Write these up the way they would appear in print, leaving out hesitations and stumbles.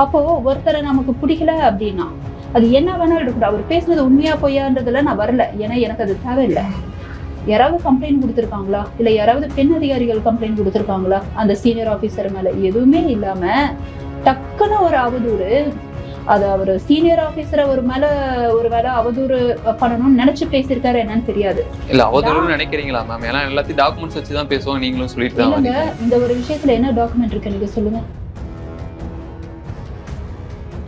அப்போ ஒருத்தரை நமக்கு பிடிக்கல அப்படின்னா அது என்ன வேணாலும் இருக்கட்டும். அவர் பேசுனது உண்மையா பொய்யான்றதுல நான் வரல. ஏன்னா எனக்கு அது தேவையில்லை. யாராவது கம்ப்ளைண்ட் கொடுத்துருக்காங்களா, இல்ல யாராவது பெண் அதிகாரிகள் கம்ப்ளைண்ட் கொடுத்துருக்காங்களா அந்த சீனியர் ஆபீசர் மேல? எதுவுமே இல்லாம டக்குன்னு ஒரு அவதூறு. அது அவர் சீனியர் ஆபீசரை ஒரு வேலை அவதூறு பண்ணணும்னு நினைச்சு பேசியிருக்காரு என்னன்னு தெரியாது. இல்ல அவதூறு நினைக்கிறீங்களா மேம்? ஏன்னா எல்லாத்தையும் டாக்குமெண்ட்ஸ் வச்சு தான் பேசுவாங்க, நீங்களும் சொல்லிட்டு தான். இந்த ஒரு விஷயத்துல என்ன டாக்குமெண்ட் இருக்கு நீங்க சொல்லுங்க.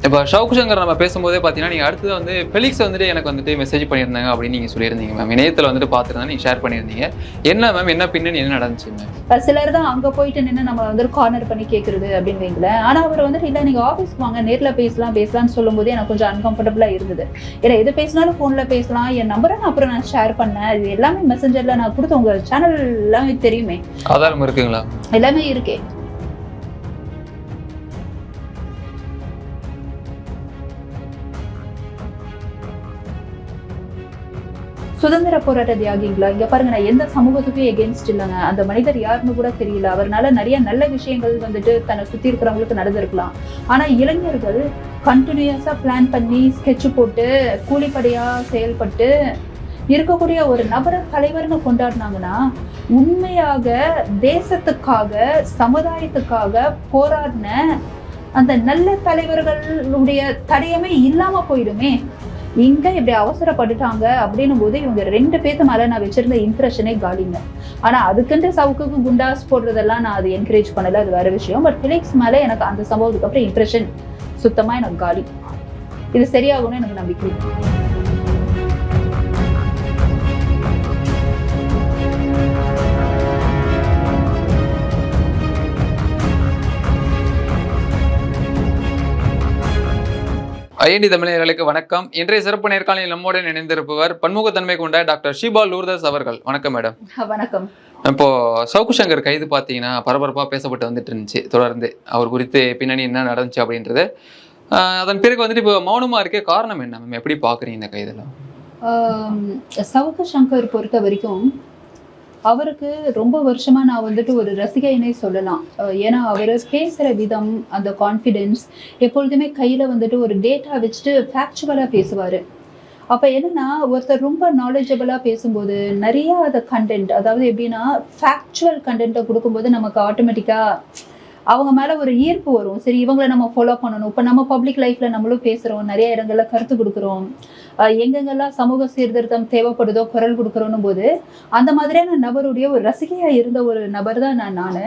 இப்போ ஷவுக்கு சங்கர் நம்ம பேசும்போதே பார்த்தீங்கன்னா, நீங்கள் அடுத்தது வந்து ஃபெலிக்ஸ் வந்துட்டு எனக்கு வந்துட்டு மெசேஜ் பண்ணியிருந்தாங்க அப்படின்னு நீங்கள் சொல்லியிருந்தீங்க மேம். இணையத்தில் வந்துட்டு பார்த்துருந்தா நீங்கள் ஷேர் பண்ணியிருந்தீங்க. என்ன மேம், என்ன பின்னணி, என்ன நடந்துச்சுங்க? சிலர் தான் அங்கே போயிட்டு நின்று நம்ம வந்து கார்னர் பண்ணி கேட்குறது அப்படின்னு வைங்களேன். ஆனால் அவர் வந்துட்டு இல்லை நீங்கள் ஆஃபீஸ்க்கு வாங்க, நேரில் பேசலாம்னு சொல்லும்போது எனக்கு கொஞ்சம் அன்கம்ஃபர்டபுளாக இருந்தது. ஏன்னா எது பேசினாலும் ஃபோனில் பேசலாம், என் நம்பரை நான் அப்புறம் ஷேர் பண்ணேன். இது எல்லாமே மெசஞ்சரில் நான் கொடுத்து உங்கள் சேனல் எல்லாமே தெரியுமே. ஆதாரம் இருக்குங்களா? எல்லாமே இருக்கே. சுதந்திர போராட்ட தியாகிங்களா? இங்க பாருங்க, நான் எந்த சமூகத்துக்கும் எகென்ஸ்ட் இல்லைங்க. அந்த மனிதர் யாருன்னு கூட தெரியல. அவர்னால நிறைய நல்ல விஷயங்கள் வந்துட்டு தன்னை சுத்தி இருக்கிறவங்களுக்கு நடந்திருக்கலாம். ஆனா இளைஞர்கள் கண்டினியூஸா பிளான் பண்ணி ஸ்கெட்ச் போட்டு கூலிப்படையா செயல்பட்டு இருக்கக்கூடிய ஒரு நபரை தலைவர்னு கொண்டாடினாங்கன்னா, உண்மையாக தேசத்துக்காக சமுதாயத்துக்காக போராடின அந்த நல்ல தலைவர்களுடைய தடயமே இல்லாம போயிடுமே. இங்க இப்படி அவசரப்பட்டுட்டாங்க அப்படின்னும் போது இவங்க 2 பேத்து மேல நான் வச்சிருந்த இம்ப்ரெஷனே காலிங்க. ஆனா அதுக்குன்ட்டு சவுக்குக்கு குண்டாஸ் போடுறதெல்லாம் நான் அது என்கரேஜ் பண்ணல, அது வேற விஷயம். பட் ஃபெலிக்ஸ் மேல எனக்கு அந்த சம்பவத்துக்கு அப்புறம் இம்ப்ரெஷன் சுத்தமா எனக்கு காலி. இது சரியாகும்னு எனக்கு நம்பிக்கை. ஐஎன்டி தமிழர்களுக்கு வணக்கம். இன்றைய சிறப்பு நேர்காணலில் நம்முடன் இணைந்திருப்பவர் பன்முகத்தன்மை கொண்ட டாக்டர் ஷீபா லூர்தாஸ் அவர்கள். வணக்கம் மேடம். வணக்கம். இப்போ சவுக்கு சங்கர் கைது பார்த்தீங்கன்னா பரபரப்பாக பேசப்பட்டு வந்துட்டு இருந்துச்சு தொடர்ந்து. அவர் குறித்து பின்னணி என்ன நடந்துச்சு அப்படின்றது. அதன் பிறகு வந்துட்டு இப்போ மௌனமா இருக்க காரணம் என்ன மேம்? எப்படி பார்க்குறீங்க இந்த கைதெல்லாம்? சவுக்கு சங்கர் பொறுத்த வரைக்கும் அவருக்கு ரொம்ப வருஷமா நான் வந்துட்டு ஒரு ரசிகையினே சொல்லலாம். ஏன்னா அவர் பேசுகிற விதம், அந்த கான்ஃபிடென்ஸ், எப்பொழுதுமே கையில் வந்துட்டு ஒரு டேட்டா வச்சுட்டு ஃபேக்சுவலாக பேசுவார். அப்போ என்னன்னா, ஒருத்தர் ரொம்ப நாலேஜபிளாக பேசும்போது நிறைய அந்த கண்டென்ட், அதாவது எப்படின்னா ஃபேக்சுவல் கண்டென்ட்டை கொடுக்கும்போது நமக்கு ஆட்டோமேட்டிக்காக அவங்க மேலே ஒரு ஈர்ப்பு வரும். சரி, இவங்களை நம்ம ஃபாலோ பண்ணணும். இப்போ நம்ம பப்ளிக் லைஃப்பில் நம்மளும் பேசுகிறோம், நிறைய இடங்களில் கருத்து கொடுக்குறோம், எங்கெங்கெல்லாம் சமூக சீர்திருத்தம் தேவைப்படுதோ குரல் கொடுக்குறோன்னும் போது அந்த மாதிரியான நபருடைய ஒரு ரசிகையாக இருந்த ஒரு நபர் தான் நான்.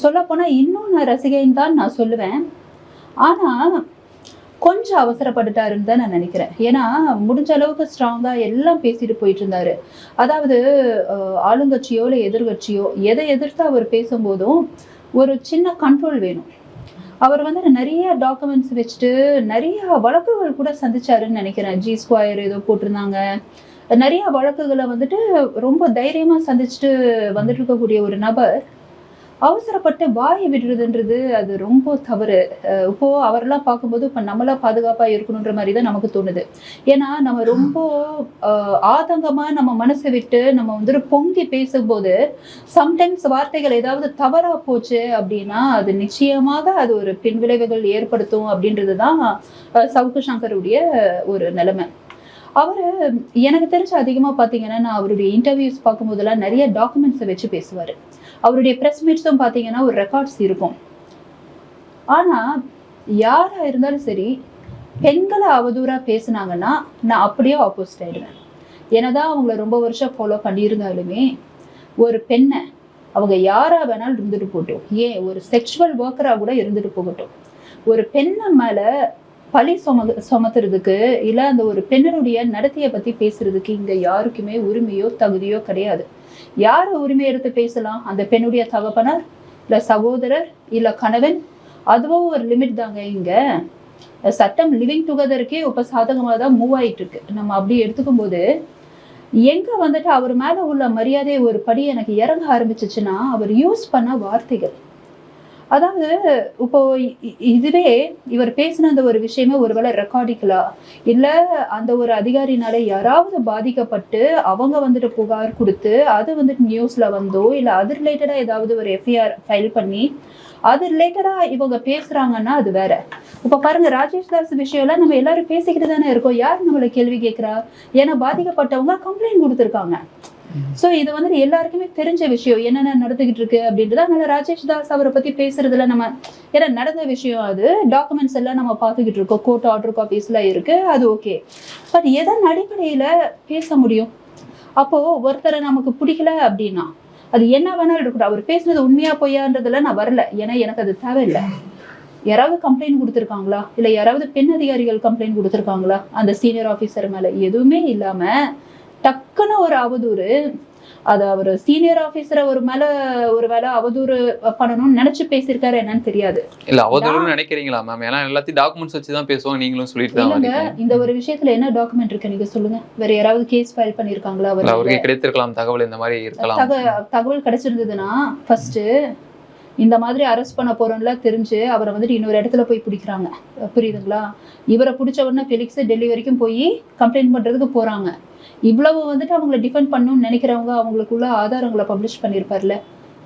சொல்லப்போனால் இன்னும் நான் ரசிகைன்னு தான் நான் சொல்லுவேன். ஆனால் கொஞ்சம் அவசரப்பட்டுட்டாருன்னு தான் நான் நினைக்கிறேன். ஏன்னா முடிஞ்ச அளவுக்கு ஸ்ட்ராங்காக எல்லாம் பேசிட்டு போயிட்டு இருந்தாரு. அதாவது ஆளுங்கட்சியோ இல்லை எதிர்கட்சியோ எதை எதிர்த்து அவர் பேசும்போதும் ஒரு சின்ன கண்ட்ரோல் வேணும். அவர் வந்து நிறைய டாக்குமெண்ட்ஸ் வச்சுட்டு நிறைய வழக்குகள் கூட சந்திச்சாருன்னு நினைக்கிறேன். G2 ஏதோ போட்டிருந்தாங்க. நிறைய வழக்குகளை வந்துட்டு ரொம்ப தைரியமா சந்திச்சுட்டு வந்துட்டு இருக்கக்கூடிய ஒரு நபர் அவசரப்பட்டு வாயை விடுறதுன்றது அது ரொம்ப தவறு. இப்போ அவரெல்லாம் பார்க்கும்போது இப்போ நம்மளா பாதுகாப்பாக இருக்கணுன்ற மாதிரி தான் நமக்கு தோணுது. ஏன்னா நம்ம ரொம்ப ஆதங்கமாக நம்ம மனசை விட்டு நம்ம வந்துட்டு பொங்கி பேசும்போது சம்டைம்ஸ் வார்த்தைகள் ஏதாவது தவறாக போச்சு அப்படின்னா அது நிச்சயமாக அது ஒரு பின்விளைவுகள் ஏற்படுத்தும் அப்படின்றது தான் சவுக்கு சங்கருடைய ஒரு நிலைமை. அவர் எனக்கு தெரிஞ்ச அதிகமாக பார்த்தீங்கன்னா, நான் அவருடைய இன்டர்வியூஸ் பார்க்கும்போதெல்லாம் நிறைய டாக்குமெண்ட்ஸை வச்சு பேசுவார். அவருடைய ப்ரெஸ் மீட்ஸும் பார்த்தீங்கன்னா ஒரு ரெக்கார்ட்ஸ் இருக்கும். ஆனால் யாராக இருந்தாலும் சரி, பெண்களை அவதூறாக பேசுனாங்கன்னா நான் அப்படியே ஆப்போசிட் ஆகிடுவேன். என்னதான் அவங்கள ரொம்ப வருஷம் ஃபாலோ பண்ணியிருந்தாலுமே ஒரு பெண்ணை அவங்க யாராக வேணாலும் இருந்துட்டு போகட்டும், ஏன் ஒரு செக்ஷுவல் ஒர்க்கராக கூட இருந்துட்டு போகட்டும், ஒரு பெண்ணை மேலே பழி சுமத்துறதுக்கு இல்லை அந்த ஒரு பெண்ணுடைய நடத்தையை பற்றி பேசுறதுக்கு இங்கே யாருக்குமே உரிமையோ தகுதியோ கிடையாது. யார் உரிமை எடுத்து பேசலாம்? அந்த பெண்ணுடைய தகப்பனார், இல்லை சகோதரர், இல்லை கணவன். அதுவும் ஒரு லிமிட் தாங்க. இங்கே சட்டம் லிவிங் டுகெதருக்கே இப்போ சாதகமாக தான் மூவ் ஆகிட்டு இருக்கு. நம்ம அப்படி எடுத்துக்கும் போது எங்கே வந்துட்டு அவர் மேலே உள்ள மரியாதை ஒரு படி எனக்கு இறங்க ஆரம்பிச்சிச்சுன்னா அவர் யூஸ் பண்ண வார்த்தைகள். அதாவது இப்போ இதுவே இவர் பேசின அந்த ஒரு விஷயமே ஒருவேளை ரெக்கார்டிக்கலா இல்லை அந்த ஒரு அதிகாரினால யாராவது பாதிக்கப்பட்டு அவங்க வந்துட்டு புகார் கொடுத்து அது வந்துட்டு நியூஸ்ல வந்தோ இல்லை அது ரிலேட்டடா ஏதாவது ஒரு எஃப்ஐஆர் ஃபைல் பண்ணி அது ரிலேட்டடா இவங்க பேசுறாங்கன்னா அது வேற. இப்ப பாருங்க, ராஜேஷ் தாஸ் விஷயம்லாம் நம்ம எல்லாரும் பேசிக்கிட்டு தானே இருக்கோம். யார் நம்மள கேள்வி கேட்கிறா? ஏன்னா பாதிக்கப்பட்டவங்க கம்ப்ளைண்ட் கொடுத்துருக்காங்க. சோ இது வந்துட்டு எல்லாருக்குமே தெரிஞ்ச விஷயம், என்னென்ன நடந்துகிட்டு இருக்கு அப்படின்றது. அதனால ராஜேஷ் தாஸ் அவரை பத்தி பேசுறதுல நம்ம, ஏன்னா நடந்த விஷயம், அது டாக்குமெண்ட்ஸ் எல்லாம் நம்ம பார்த்துக்கிட்டு இருக்கோம், கோர்ட் ஆர்டர் காப்பீஸ்ல இருக்கு, அது ஓகே. பட் எதன் அடிப்படையில பேச முடியும்? அப்போ ஒருத்தரை நமக்கு பிடிக்கல அப்படின்னா அது என்ன வேணாலும் இருக்கட்டும், அவர் பேசுனது உண்மையா பொய்யான்றதுல நான் வரல, ஏன்னா எனக்கு அது தேவையில்லை. யாராவது கம்ப்ளைண்ட் கொடுத்துருக்காங்களா, இல்லை யாராவது பெண் அதிகாரிகள் கம்ப்ளைண்ட் கொடுத்துருக்காங்களா அந்த சீனியர் ஆஃபீஸர் மேலே? எதுவுமே இல்லாம டக்குன்னு ஒரு அவதூறு, அது அவர் சீனியர் ஆஃபீஸரை ஒரு வேலை அவதூறு பண்ணணும்னு நினைச்சு பேசியிருக்காரு என்னன்னு தெரியாது. இல்ல அவதூறுன்னு நினைக்கிறீங்களா மேம்? ஏன்னா எல்லாத்தையும் டாக்குமெண்ட்ஸ் வச்சு தான் பேசுவோம், நீங்களும் சொல்லிட்டு தான் இல்லைங்க, இந்த ஒரு விஷயத்துல என்ன டாக்குமெண்ட் இருக்கு நீங்க சொல்லுங்க. வேற யாராவது கேஸ் ஃபைல் பண்ணிருக்காங்களா? அவருக்கு கிடைத்திருக்கலாம் தகவல், இந்த மாதிரி இருக்கலாம். தகவல் கிடைச்சிருந்ததுன்னா ஃபர்ஸ்ட் இந்த மாதிரி அரெஸ்ட் பண்ண போறோம்ல தெரிஞ்சு அவரை வந்துட்டு இன்னொரு இடத்துல போய் பிடிக்கிறாங்க, புரியுதுங்களா? இவரை பிடிச்ச உடனே ஃபெலிக்ஸ் டெல்லி வரைக்கும் போய் கம்ப்ளைண்ட் பண்றதுக்கு போறாங்க. இவ்வளவு வந்துட்டு அவங்களை டிஃபெண்ட் பண்ணணும்னு நினைக்கிறவங்க அவங்களுக்குள்ள ஆதாரங்களை பப்ளிஷ் பண்ணியிருப்பார்ல,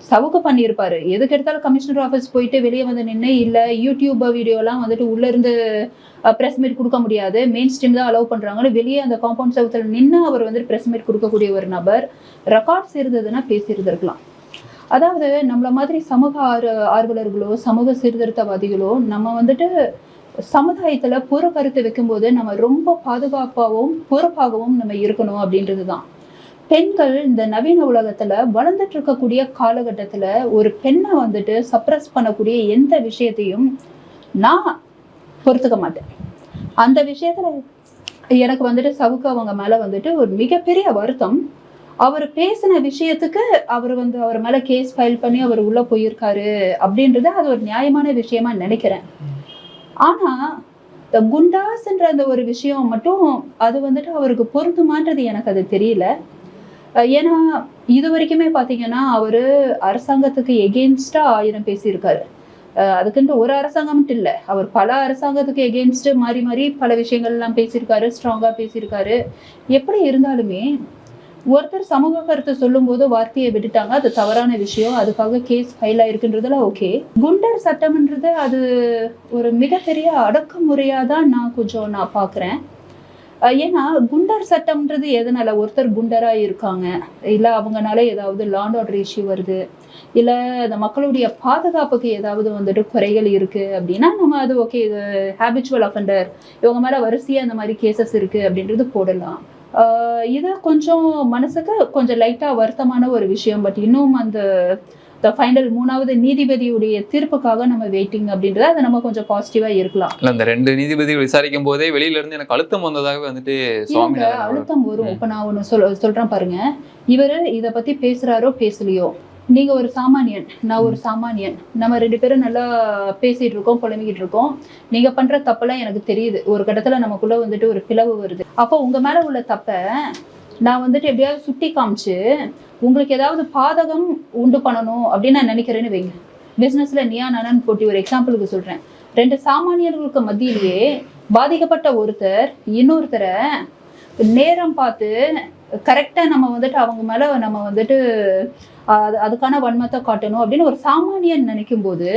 சவுக்கு பண்ணியிருப்பாரு. எதுக்கு எடுத்தாலும் கமிஷனர் ஆஃபீஸ் போயிட்டு வெளியே வந்து நின்று, இல்லை யூடியூப் வீடியோலாம் வந்துட்டு உள்ள இருந்து ப்ரெஸ் மீட் கொடுக்க முடியாது, மெயின் ஸ்ட்ரீம் தான் அலோவ் பண்றாங்கன்னு வெளியே அந்த காம்பவுண்ட் சவுத்தில் நின்று அவர் வந்துட்டு ப்ரெஸ் மீட் கொடுக்கக்கூடிய ஒரு நபர் ரெக்கார்ட்ஸ் இருந்ததுன்னா பேசியிருந்திருக்கலாம். அதாவது நம்மள மாதிரி சமூக ஆர்வலர்களோ சமூக சீர்திருத்தவாதிகளோ நம்ம வந்துட்டு சமுதாயத்துல புற கருத்து வைக்கும்போது நம்ம ரொம்ப பாதுகாப்பாகவும் பொறுப்பாகவும் நம்ம இருக்கணும் அப்படின்றது தான். பெண்கள் இந்த நவீன உலகத்துல வளர்ந்துட்டு இருக்கக்கூடிய காலகட்டத்துல ஒரு பெண்ணை வந்துட்டு சப்ரஸ் பண்ணக்கூடிய எந்த விஷயத்தையும் நான் பொறுத்துக்க மாட்டேன். அந்த விஷயத்துல எனக்கு வந்துட்டு சவுக்கு அவங்க மேல வந்துட்டு ஒரு மிகப்பெரிய வருத்தம். அவர் பேசின விஷயத்துக்கு அவர் மேல கேஸ் ஃபைல் பண்ணி அவர் உள்ள போயிருக்காரு அப்படின்றது அது ஒரு நியாயமான விஷயமா நினைக்கிறேன். ஆனா இந்த குண்டாஸ்ன்ற அந்த ஒரு விஷயம் மட்டும் அது வந்துட்டு அவருக்கு பொருந்துமான்றது எனக்கு அது தெரியல. ஏன்னா இது வரைக்குமே பாத்தீங்கன்னா அவரு அரசாங்கத்துக்கு எகெயின்ஸ்டா 1000 பேசியிருக்காரு. அதுக்குன்ட்டு ஒரு அரசாங்கம் இல்லை, அவர் பல அரசாங்கத்துக்கு எகெயின்ஸ்ட் மாறி மாறி பல விஷயங்கள்லாம் பேசியிருக்காரு, ஸ்ட்ராங்கா பேசியிருக்காரு. எப்படி இருந்தாலுமே ஒருத்தர் சமூக கருத்தை சொல்லும் போது வார்த்தையை விட்டுட்டாங்க, அது தவறான விஷயம், அதுக்காக கேஸ் ஃபைல் ஆயிருக்குன்றதுல ஓகே. குண்டர் சட்டம்ன்றது அது ஒரு மிகப்பெரிய அடக்குமுறையா தான் நான் பாக்குறேன். ஏன்னா குண்டர் சட்டம்ன்றது எதனால, ஒருத்தர் குண்டரா இருக்காங்க, இல்ல அவங்கனால ஏதாவது லா அண்ட் ஆர்டர் இஷ்யூ வருது, இல்ல இந்த மக்களுடைய பாதுகாப்புக்கு ஏதாவது வந்துட்டு குறைகள் இருக்கு அப்படின்னா நம்ம அது ஓகே, இது ஹேபிச்சுவல் அஃபெண்டர், இவங்க மேல வரிசையா அந்த மாதிரி கேசஸ் இருக்கு அப்படின்றது போடலாம். இது கொஞ்சம் மனசுக்கு கொஞ்சம் லைட்டா வருத்தமான ஒரு விஷயம். பட் இன்னும் அந்த ஃபைனல் 3வது நீதிபதியுடைய தீர்ப்புக்காக நம்ம வெயிட்டிங் அப்படின்றத அதை நம்ம கொஞ்சம் பாசிட்டிவா இருக்கலாம். இல்ல அந்த 2 நீதிபதிகள் விசாரிக்கும் போதே வெளியில இருந்து எனக்கு அழுத்தம் வந்ததாக வந்துட்டு அழுத்தம் வரும். இப்ப நான் ஒண்ணு சொல்றேன் பாருங்க, இவரு இத பத்தி பேசுறாரோ பேசலையோ, நீங்க ஒரு சாமானியன், நான் ஒரு சாமானியன், நம்ம 2 பேரும் நல்லா பேசிட்டு இருக்கோம், புலம்பிக்கிட்டு இருக்கோம். நீங்க பண்ற தப்பெல்லாம் எனக்கு தெரியுது, ஒரு கட்டத்துல நமக்குள்ள வந்துட்டு ஒரு பிளவு வருது. அப்போ உங்க மேல உள்ள தப்ப நான் வந்துட்டு எப்படியாவது சுட்டி காமிச்சு உங்களுக்கு ஏதாவது பாதகம் உண்டு பண்ணணும் அப்படின்னு நான் நினைக்கிறேன்னு வைங்க. பிசினஸ்ல நீயா நானான்னு போட்டி ஒரு எக்ஸாம்பிளுக்கு சொல்றேன். 2 சாமானியர்களுக்கு மத்தியிலேயே பாதிக்கப்பட்ட ஒருத்தர் இன்னொருத்தரை நேரம் பார்த்து கரெக்டா நம்ம வந்துட்டு அவங்க மேல நம்ம வந்துட்டு அதுக்கான வன்மத்தை காட்டணும் அப்படின்னு ஒரு சாமானியன் நினைக்கும் போது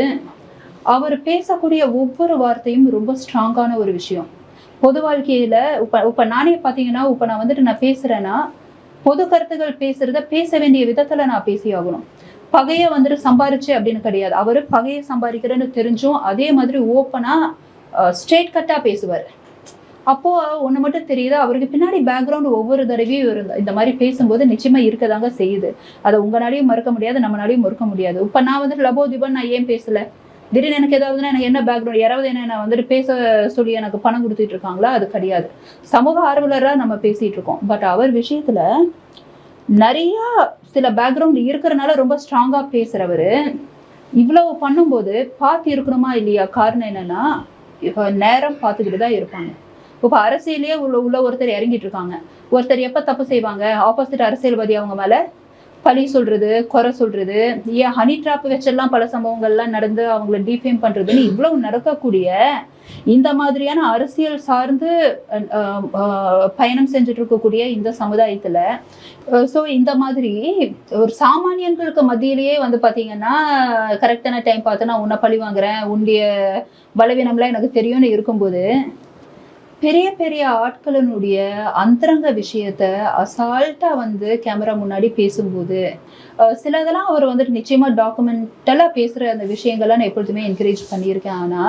அவர் பேசக்கூடிய ஒவ்வொரு வார்த்தையும் ரொம்ப ஸ்ட்ராங்கான ஒரு விஷயம். பொது வாழ்க்கையில இப்ப நானே பாத்தீங்கன்னா, இப்ப நான் வந்துட்டு நான் பேசுறேன்னா பொது கருத்துக்கள் பேசுறத பேச வேண்டிய விதத்துல நான் பேசி ஆகணும். பகைய வந்துட்டு சம்பாரிச்சு அப்படின்னு கிடையாது. அவரு பகையை சம்பாதிக்கிறேன்னு தெரிஞ்சும் அதே மாதிரி ஓப்பனா ஸ்ட்ரெயிட் கட்டா பேசுவார். அப்போ ஒண்ணு மட்டும் தெரியுது, அவருக்கு பின்னாடி பேக்ரவுண்ட் ஒவ்வொரு தடவையும் இந்த மாதிரி பேசும்போது நிச்சயமா இருக்கதாங்க செய்யுது. அதை உங்களாலையும் மறுக்க முடியாது, நம்மளாலையும் மறுக்க முடியாது. இப்ப நான் வந்துட்டு லபோதிபன் நான் ஏன் பேசல, திடீர்னு எனக்கு ஏதாவதுன்னா எனக்கு என்ன பேக்ரவுண்ட், யாராவது என்ன வந்துட்டு பேச சொல்லி எனக்கு பணம் கொடுத்துட்டு இருக்காங்களா? அது கிடையாது. சமூக ஆர்வலராக நம்ம பேசிட்டு இருக்கோம். பட் அவர் விஷயத்துல நிறைய சில பேக்ரவுண்ட் இருக்கிறனால ரொம்ப ஸ்ட்ராங்கா பேசுறவரு இவ்வளவு பண்ணும்போது பார்த்து இருக்கணுமா இல்லையா? காரணம் என்னன்னா நேரம் பார்த்துக்கிட்டு தான் இருப்பாங்க. இப்போ அரசியலே உள்ள ஒருத்தர் இறங்கிட்டு இருக்காங்க. ஒருத்தர் எப்ப தப்பு செய்வாங்க, ஆப்போசிட் அரசியல்வாதி அவங்க மேல பழி சொல்றது, குறை சொல்றது, ஏன் ஹனி டிராப் வச்செல்லாம் பல சம்பவங்கள்லாம் நடந்து அவங்கள டிஃபேம் பண்றதுன்னு இவ்வளவு நடக்கக்கூடிய இந்த மாதிரியான அரசியல் சார்ந்து பயணம் செஞ்சுட்டு இருக்கக்கூடிய இந்த சமுதாயத்துல ஸோ இந்த மாதிரி ஒரு சாமானியர்களுக்கு மத்தியிலேயே வந்து பாத்தீங்கன்னா கரெக்டான டைம் பார்த்து நான் உன்னை பழி வாங்குறேன், உன்னுடைய பலவீனம்லாம் எனக்கு தெரியும்னு இருக்கும்போது பெரிய பெரிய ஆட்களினுடைய அந்தரங்க விஷயத்த அசால்ட்டா வந்து கேமரா முன்னாடி பேசும்போது சிலதெல்லாம் அவர் வந்துட்டு நிச்சயமா டாக்குமெண்டலா பேசுற அந்த விஷயங்கள்லாம் நான் எப்பொழுதுமே என்கரேஜ் பண்ணியிருக்கேன். ஆனா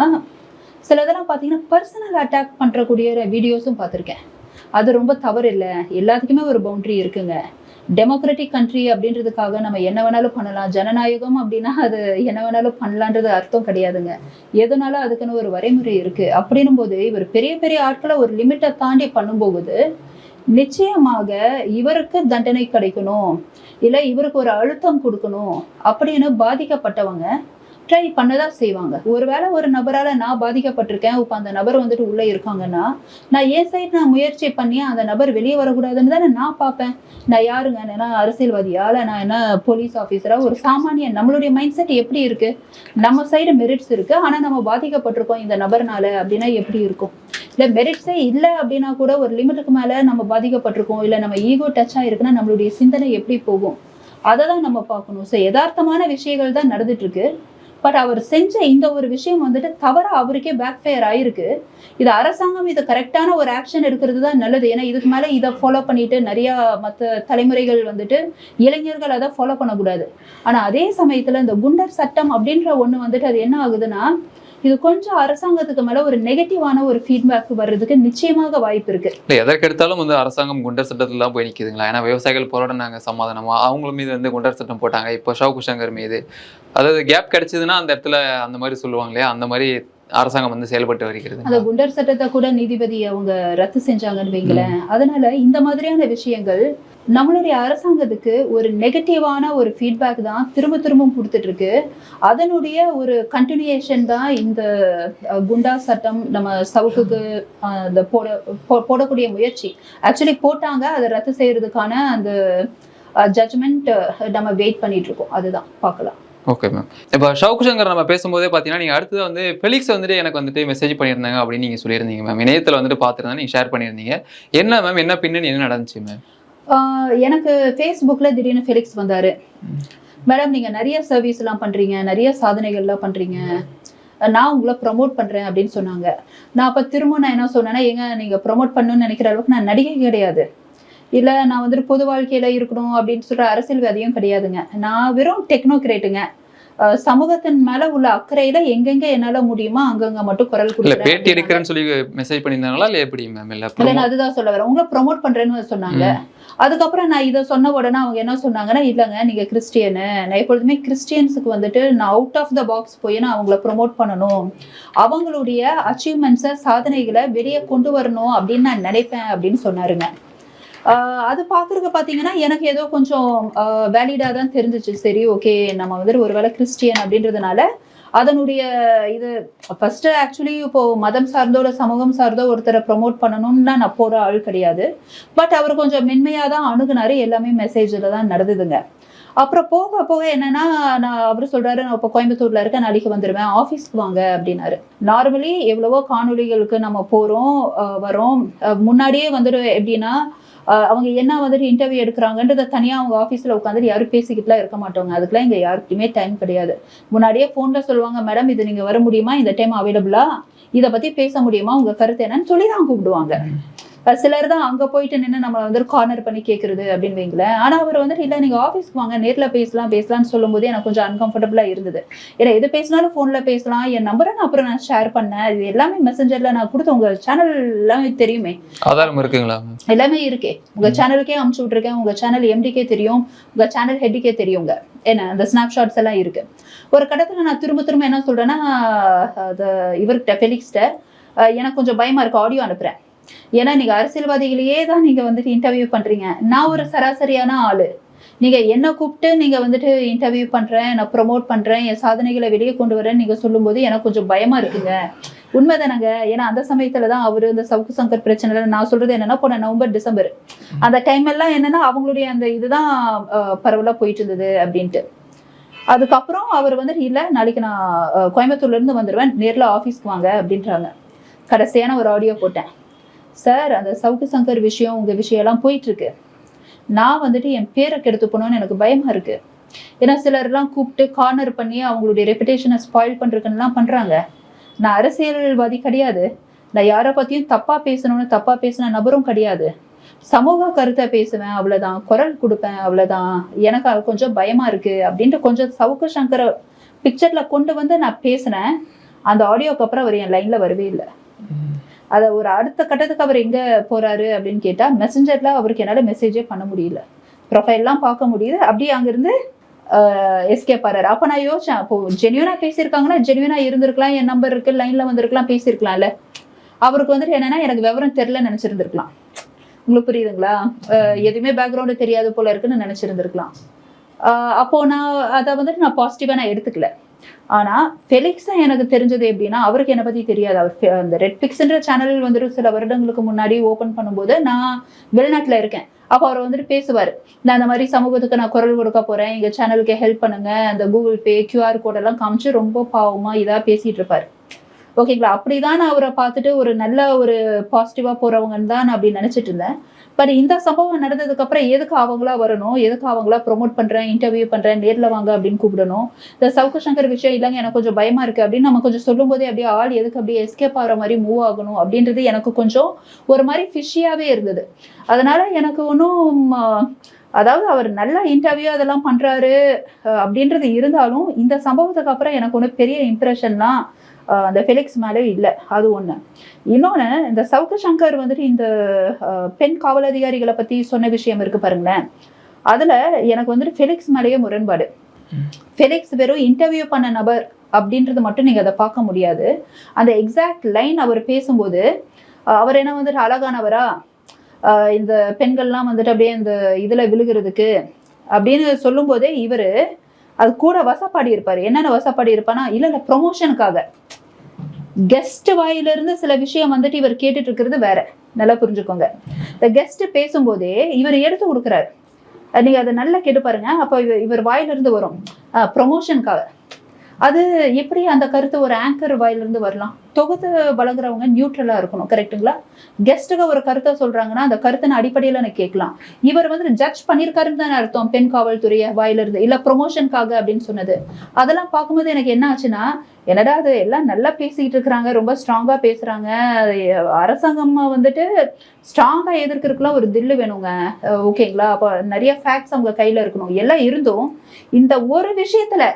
சிலதெல்லாம் பார்த்தீங்கன்னா பர்சனல் அட்டாக் பண்றக்கூடிய வீடியோஸும் பார்த்துருக்கேன். அது ரொம்ப தவறு இல்லை, எல்லாத்துக்குமே ஒரு பவுண்டரி இருக்குங்க. டெமோக்ராட்டிக் கண்ட்ரி அப்படின்றதுக்காக நம்ம என்ன வேணாலும் பண்ணலாம், ஜனநாயகம் அப்படின்னா அது என்ன வேணாலும் பண்ணலான்றது அர்த்தம் கிடையாதுங்க. எதுனாலும் அதுக்குன்னு ஒரு வரைமுறை இருக்கு. அப்படின்னும் போது இவர் பெரிய பெரிய ஆட்களை ஒரு லிமிட்டை தாண்டி பண்ணும்போது நிச்சயமாக இவருக்கு தண்டனை கிடைக்கணும், இல்லை இவருக்கு ஒரு அழுத்தம் கொடுக்கணும் அப்படின்னு பாதிக்கப்பட்டவங்க ட்ரை பண்ணதான் செய்வாங்க. ஒருவேளை ஒரு நபரால நான் பாதிக்கப்பட்டிருக்கேன், இப்போ அந்த நபர் வந்துட்டு உள்ள இருக்காங்கன்னா நான் என் சைட் நான் முயற்சி பண்ணி அந்த நபர் வெளியே வரக்கூடாதுன்னு தானே நான் பார்ப்பேன். நான் யாருங்க, நான் அரசியல்வாதியா இல்லை நான் என்ன போலீஸ் ஆஃபீஸரா? ஒரு சாமானியன். நம்மளுடைய மைண்ட் செட் எப்படி இருக்கு? நம்ம சைடு மெரிட்ஸ் இருக்கு, ஆனா நம்ம பாதிக்கப்பட்டிருக்கோம் இந்த நபர்னால அப்படின்னா எப்படி இருக்கும்? இல்லை மெரிட்ஸே இல்லை அப்படின்னா கூட ஒரு லிமிட்டுக்கு மேல நம்ம பாதிக்கப்பட்டிருக்கோம், இல்லை நம்ம ஈகோ டச் ஆயிருக்குன்னா நம்மளுடைய சிந்தனை எப்படி போகும்? அதை தான் நம்ம பார்க்கணும். ஸோ யதார்த்தமான விஷயங்கள் தான் நடந்துட்டு இருக்கு. பட் அவர் செஞ்ச இந்த ஒரு விஷயம் வந்துட்டு தவறா அவருக்கே பேக் ஃபயர் ஆயிருக்கு. இது அரசாங்கம் இது கரெக்டான ஒரு ஆக்ஷன் எடுக்கிறது தான் நல்லது. ஏன்னா இதுக்கு மேல இதை ஃபாலோ பண்ணிட்டு நிறைய மற்ற தலைமுறைகள் வந்துட்டு இளைஞர்கள் அதை ஃபாலோ பண்ணக்கூடாது. ஆனா அதே சமயத்துல இந்த குண்டர் சட்டம் அப்படின்ற ஒண்ணு வந்துட்டு அது என்ன ஆகுதுன்னா இது கொஞ்சம் அரசாங்கத்துக்கு மேல ஒரு நெகட்டிவான ஒரு ஃபீட்பேக் வர்றதுக்கு நிச்சயமாக வாய்ப்பு இருக்கு. இல்லை எதற்கு எடுத்தாலும் வந்து அரசாங்கம் குண்டர் சட்டத்துல தான் போய் நிற்குதுங்களா? ஏன்னா விவசாயிகள் போராடினாங்க சமாதானமா, அவங்க மீது வந்து குண்டர் சட்டம் போட்டாங்க. இப்போ சவுக்கு சங்கர் மீது அதாவது கேப் கிடைச்சதுன்னா அந்த இடத்துல அந்த மாதிரி சொல்லுவாங்க இல்லையா, அந்த மாதிரி அரசாங்கம் வந்து செயல்பட்டு வருகிறது. அந்த குண்டர் சட்டத்தை கூட நீதிபதி அவங்க ரத்து செஞ்சாங்கன்னு வைங்களேன். அதனால இந்த மாதிரியான விஷயங்கள் நம்மளுடைய அரசாங்கத்துக்கு ஒரு நெகட்டிவான ஒரு ஃபீட்பேக் தான் திரும்ப திரும்பவும் கொடுத்துட்டு இருக்கு. அதனுடைய ஒரு கண்டினியூஷன் தான் இந்த குண்டா சட்டம். நம்ம சவுக்குக்கு அந்த போடக்கூடிய முயற்சி ஆக்சுவலி போட்டாங்க, அதை ரத்து செய்யறதுக்கான அந்த ஜட்ஜ்மெண்ட் நம்ம வெயிட் பண்ணிட்டு இருக்கோம். அதுதான் பார்க்கலாம். Okay ma'am. இப்போ சவுக்கு சங்கர் நம்ம பேசும்போதே பார்த்தீங்கன்னா நீங்கள் அடுத்தது வந்து ஃபெலிக்ஸ் வந்துட்டு எனக்கு வந்துட்டு மெசேஜ் பண்ணியிருந்தாங்க அப்படின்னு நீங்கள் சொல்லியிருந்தீங்க மேம். இணையத்தில் வந்துட்டு பார்த்துருந்தா நீங்கள் ஷேர் பண்ணியிருந்தீங்க. என்ன மேம், என்ன பின்னணி, என்ன நடந்துச்சு மேம்? எனக்கு ஃபேஸ்புக்கில் திடீர்னு ஃபெலிக்ஸ் வந்தார். மேடம் நீங்கள் நிறைய சர்வீஸ்லாம் பண்ணுறீங்க, நிறைய சாதனைகள்லாம் பண்ணுறீங்க, நான் உங்களை ப்ரமோட் பண்ணுறேன் அப்படின்னு சொன்னாங்க. நான் அப்போ திரும்ப நான் என்ன சொன்னேன்னா, ஏங்க நீங்கள் ப்ரமோட் பண்ணணும்னு நினைக்கிற அளவுக்கு நான் நடிகை கிடையாது, இல்லை நான் வந்துட்டு பொது வாழ்க்கையில் இருக்கணும் அப்படின்னு சொல்கிற அரசியல்வாதியும் கிடையாதுங்க. நான் வெறும் டெக்னோக்ரேட்டுங்க. சமூகத்தின் மேல உள்ள அக்கறையில எங்கெங்க என்னால முடியுமா அங்கங்க மட்டும் குரல் கொடுக்குறேன். பேட்டி எடுக்கிறேன்னு சொல்லி மெசேஜ் பண்ணியிருந்தாங்களா இல்லை எப்படி மேம்? இல்லை அதுதான் சொல்ல வரேன். உங்களை ப்ரொமோட் பண்றேன்னு சொன்னாங்க. அதுக்கப்புறம் நான் இதை சொன்ன உடனே அவங்க என்ன சொன்னாங்கன்னா, இல்லைங்க நீங்க கிறிஸ்டியனு, நான் எப்பொழுதுமே கிறிஸ்டியன்ஸுக்கு வந்துட்டு நான் அவுட் ஆஃப் த பாக்ஸ் போய் நான் அவங்கள ப்ரொமோட் பண்ணணும், அவங்களுடைய அச்சீவ்மெண்ட்ஸை சாதனைகளை வெளியே கொண்டு வரணும் அப்படின்னு நான் நினைப்பேன் அப்படின்னு சொன்னாருங்க. அது பார்க்குறதுக்கு பார்த்தீங்கன்னா எனக்கு ஏதோ கொஞ்சம் வேலிடாக தான் தெரிஞ்சிச்சு. சரி ஓகே, நம்ம வந்துட்டு ஒருவேளை கிறிஸ்டியன் அப்படின்றதுனால அதனுடைய இது ஃபர்ஸ்ட் ஆக்சுவலி இப்போ மதம் சார்ந்தோ இல்லை சமூகம் சார்ந்தோ ஒருத்தரை ப்ரொமோட் பண்ணணும்னா நான் போகிற ஆள் கிடையாது. பட் அவர் கொஞ்சம் மென்மையாக தான் அணுகுனாரு, எல்லாமே மெசேஜில் தான் நடந்ததுங்க. அப்புறம் போக போக என்னன்னா, நான் அவர் சொல்றாரு நான் இப்போ கோயம்புத்தூர்ல இருக்கேன், நாளைக்கு வந்துடுவேன், ஆஃபீஸ்க்கு வாங்க அப்படின்னாரு. நார்மலி எவ்வளவோ காணொலிகளுக்கு நம்ம போகிறோம் வரோம். முன்னாடியே வந்துட்டு எப்படின்னா அவங்க என்ன வந்துட்டு இன்டர்வியூ எடுக்கிறாங்கன்றதை தனியாக அவங்க ஆஃபீஸில் உட்காந்துட்டு யாரும் பேசிக்கிட்டுலாம் இருக்க மாட்டோங்க. அதுக்கெல்லாம் இங்கே யாருக்குமே டைம் கிடையாது. முன்னாடியே ஃபோனில் சொல்லுவாங்க, மேடம் இது நீங்கள் வர முடியுமா, இந்த டைம் அவைலபிளா, இதை பற்றி பேச முடியுமா, உங்கள் கருத்து என்னன்னு சொல்லி தான் கூப்பிடுவாங்க. சிலர் தான் அங்கே போயிட்டு நின்று நம்மளை வந்துட்டு கார்னர் பண்ணி கேட்குறது அப்படின்னு வைங்களேன். ஆனால் அவர் வந்துட்டு இல்லை நீங்கள் ஆஃபீஸ்க்கு வாங்க, நேரில் பேசலாம்னு சொல்லும்போது எனக்கு கொஞ்சம் அன்கம்ஃபர்டபுளாக இருந்தது. ஏன்னா எது பேசினாலும் ஃபோனில் பேசலாம், என் நம்பரை நான் அப்புறம் நான் ஷேர் பண்ணேன், இது எல்லாமே மெசஞ்சரில் நான் கொடுத்து உங்கள் சேனல் எல்லாமே தெரியுமே, ஆதாரம் இருக்குங்களா? எல்லாமே இருக்கே, உங்கள் சேனலுக்கே அமுச்சு விட்ருக்கேன், உங்கள் சேனல் எம்டிக்கே தெரியும், உங்கள் சேனல் ஹெட்டுக்கே தெரியுங்க, என்ன அந்த ஸ்னாப்ஷாட்ஸ் எல்லாம் இருக்கு. ஒரு கடத்தில் நான் திரும்ப திரும்ப என்ன சொல்கிறேன்னா, இவர்கிட்ட ஃபெலிக்ஸ்ட எனக்கு கொஞ்சம் பயமாக இருக்கு, ஆடியோ அனுப்புகிறேன். ஏன்னா நீங்க அரசியல்வாதிகளையே தான் நீங்க வந்துட்டு இன்டர்வியூ பண்றீங்க, நான் ஒரு சராசரியான ஆளு, நீங்க என்ன கூப்பிட்டு நீங்க வந்துட்டு இன்டர்வியூ பண்றேன், நான் ப்ரொமோட் பண்றேன், என் சாதனைகளை வெளியே கொண்டு வரேன்னு நீங்க சொல்லும்போது எனக்கு கொஞ்சம் பயமா இருக்குங்க. உண்மைதானங்க. ஏன்னா அந்த சமயத்துலதான் அவரு இந்த சவுக்கு சங்கர் பிரச்சனை, நான் சொல்றது என்னன்னா போன நவம்பர் டிசம்பர் அந்த டைம் எல்லாம் என்னன்னா அவங்களுடைய அந்த இதுதான் பரவலா போயிட்டு இருந்தது அப்படின்ட்டு. அதுக்கப்புறம் அவர் வந்துட்டு இல்லை நாளைக்கு நான் கோயம்புத்தூர்ல இருந்து வந்துடுவேன், நேரில் ஆஃபீஸ்க்கு வாங்க அப்படின்றாங்க. கடைசியான ஒரு ஆடியோ போட்டேன். சார், அந்த சவுக்கு சங்கர் விஷயம் உங்கள் விஷயம்லாம் போயிட்டுருக்கு. நான் வந்துட்டு என் பேரை கெடுத்து போனோன்னு எனக்கு பயமாக இருக்குது. ஏன்னா சிலர்லாம் கூப்பிட்டு கார்னர் பண்ணி அவங்களுடைய ரெப்புடேஷனை ஸ்பாயில் பண்ணுறதுக்குலாம் பண்ணுறாங்க. நான் அரசியல்வாதி கிடையாது. நான் யாரை பற்றியும் தப்பாக பேசின நபரும் கிடையாது. சமூக கருத்தை பேசுவேன், அவ்வளோதான். குரல் கொடுப்பேன், அவ்வளோதான். எனக்கு அது கொஞ்சம் பயமாக இருக்குது அப்படின்ட்டு கொஞ்சம் சவுக்கு சங்கரை பிக்சரில் கொண்டு வந்து நான் பேசினேன். அந்த ஆடியோக்கு அப்புறம் அவர் என் லைனில் வரவே இல்லை. அதை ஒரு அடுத்த கட்டத்துக்கு அவர் எங்கே போகிறாரு அப்படின்னு கேட்டால், மெசஞ்சரில் அவருக்கு என்னால் மெசேஜே பண்ண முடியல. ப்ரொஃபைல்லாம் பார்க்க முடியுது. அப்படியே அங்கேருந்து எஸ்கேப் ஆறாரு. அப்போ நான் யோசிச்சேன், அப்போ ஜென்யூனாக பேசியிருக்காங்கன்னா ஜென்யூனாக இருந்திருக்கலாம், என் நம்பர் இருக்குது, லைனில் வந்திருக்கலாம், பேசியிருக்கலாம்ல. அவருக்கு வந்துட்டு என்னென்னா எனக்கு விவரம் தெரிலன்னு நினச்சிருந்துருக்கலாம். உங்களுக்கு புரியுதுங்களா? எதுவுமே பேக்ரவுண்டு தெரியாது போல இருக்குன்னு நினச்சிருந்துருக்கலாம். அப்போது நான் வந்துட்டு பாசிட்டிவாக நான் எடுத்துக்கல. ஆனால் ஃபெலிக்ஸை எனக்கு தெரிஞ்சது எப்படின்னா, அவருக்கு என்னை பற்றி தெரியாது. அவர் அந்த ரெட் பிக்ஸ்ன்ற சேனல் வந்துட்டு சில வருடங்களுக்கு முன்னாடி ஓப்பன் பண்ணும்போது நான் வெளிநாட்டில் இருக்கேன். அப்போ அவர் வந்துட்டு பேசுவார், நான் அந்த மாதிரி சமூகத்துக்கு நான் குரல் கொடுக்க போகிறேன், எங்கள் சேனலுக்கு ஹெல்ப் பண்ணுங்கள், அந்த கூகுள் பே QR கோடெல்லாம் காமிச்சு ரொம்ப பாவமாக இதாக பேசிகிட்டு இருப்பார். ஓகேங்களா? அப்படி தான் நான் அவரை பார்த்துட்டு ஒரு நல்ல ஒரு பாசிட்டிவாக போகிறவங்கன்னு தான் நான் அப்படி நினச்சிட்டு இருந்தேன். பட் இந்த சம்பவம் நடந்ததுக்கப்புறம் எதுக்கு அவங்களா வரணும், எதுக்கு அவங்களா ப்ரொமோட் பண்ணுறேன், இன்டர்வியூ பண்ணுறேன், நேரில் வாங்க அப்படின்னு கூப்பிடணும். இந்த சவுக்கு சங்கர் விஷயம் இல்லைங்க, எனக்கு கொஞ்சம் பயமாக இருக்குது அப்படின்னு நம்ம கொஞ்சம் சொல்லும் போதே அப்படியே ஆள் எதுக்கு அப்படியே எஸ்கேப் ஆகிற மாதிரி மூவ் ஆகணும் அப்படின்றது எனக்கு கொஞ்சம் ஒரு மாதிரி ஃபிஷியாகவே இருந்தது. அதனால் எனக்கு ஒன்றும் அதாவது அவர் நல்ல இன்டர்வியூ அதெல்லாம் பண்ணுறாரு அப்படின்றது இருந்தாலும் இந்த சம்பவத்துக்கு அப்புறம் எனக்கு ஒன்றும் பெரிய இம்ப்ரெஷன்லாம் அந்த ஃபெலிக்ஸ் மேலே இல்லை. அது ஒன்று. இன்னொன்று, இந்த சவுக்கு சங்கர் வந்துட்டு இந்த பெண் காவல் அதிகாரிகளை பற்றி சொன்ன விஷயம் இருக்குது பாருங்களேன், அதில் எனக்கு வந்துட்டு ஃபெலிக்ஸ் மேலேயே முரண்பாடு. ஃபெலிக்ஸ் வெறும் இன்டர்வியூ பண்ண நபர் அப்படின்றது மட்டும் நீங்கள் அதை பார்க்க முடியாது. அந்த எக்ஸாக்ட் லைன் அவர் பேசும்போது அவர் என்ன வந்துட்டு அழகானவரா, இந்த பெண்கள்லாம் வந்துட்டு அப்படியே இந்த இதில் விழுகிறதுக்கு அப்படின்னு சொல்லும்போதே இவர் அது கூட வசப்பாடி இருப்பார். என்னென்ன வசப்பாடி இருப்பானா, இல்லை ப்ரொமோஷனுக்காக கெஸ்ட் வாயிலிருந்து சில விஷயம் வந்துட்டு இவர் கேட்டுட்டு இருக்கிறது வேற. நல்லா புரிஞ்சுக்கோங்க. இந்த கெஸ்ட் பேசும்போதே இவர் எடுத்து கொடுக்குறாரு. நீங்க அதை நல்லா கேட்டு பாருங்க. அப்போ இவர் வாயிலிருந்து வரும் ப்ரொமோஷனுக்காக. அது எப்படி அந்த கருத்து ஒரு ஆங்கர் வாயிலிருந்து வரலாம்? தொகுத்து வழங்குறவங்க நியூட்ரலா இருக்கணும், கரெக்டுங்களா? கெஸ்ட்டுக்கு ஒரு கருத்தை சொல்றாங்கன்னா அந்த கருத்தின் அடிப்படையில எனக்கு கேட்கலாம். இவர் வந்து ஜட்ஜ் பண்ணியிருக்காருன்னு தானே அர்த்தம், பெண் காவல்துறையை வாயிலிருந்து, இல்ல ப்ரொமோஷனுக்காக அப்படின்னு சொன்னது. அதெல்லாம் பார்க்கும்போது எனக்கு என்ன ஆச்சுன்னா, என்னடா அது எல்லாம் நல்லா பேசிக்கிட்டு இருக்கிறாங்க, ரொம்ப ஸ்ட்ராங்கா பேசுறாங்க, அரசாங்கம் வந்துட்டு ஸ்ட்ராங்கா எதிர்க்கிறதுக்குலாம் ஒரு தில்லு வேணுங்க, ஓகேங்களா? அப்போ நிறைய ஃபேக்ட்ஸ் அவங்க கையில இருக்கணும். எல்லாம் இருந்தும் இந்த ஒரு விஷயத்துல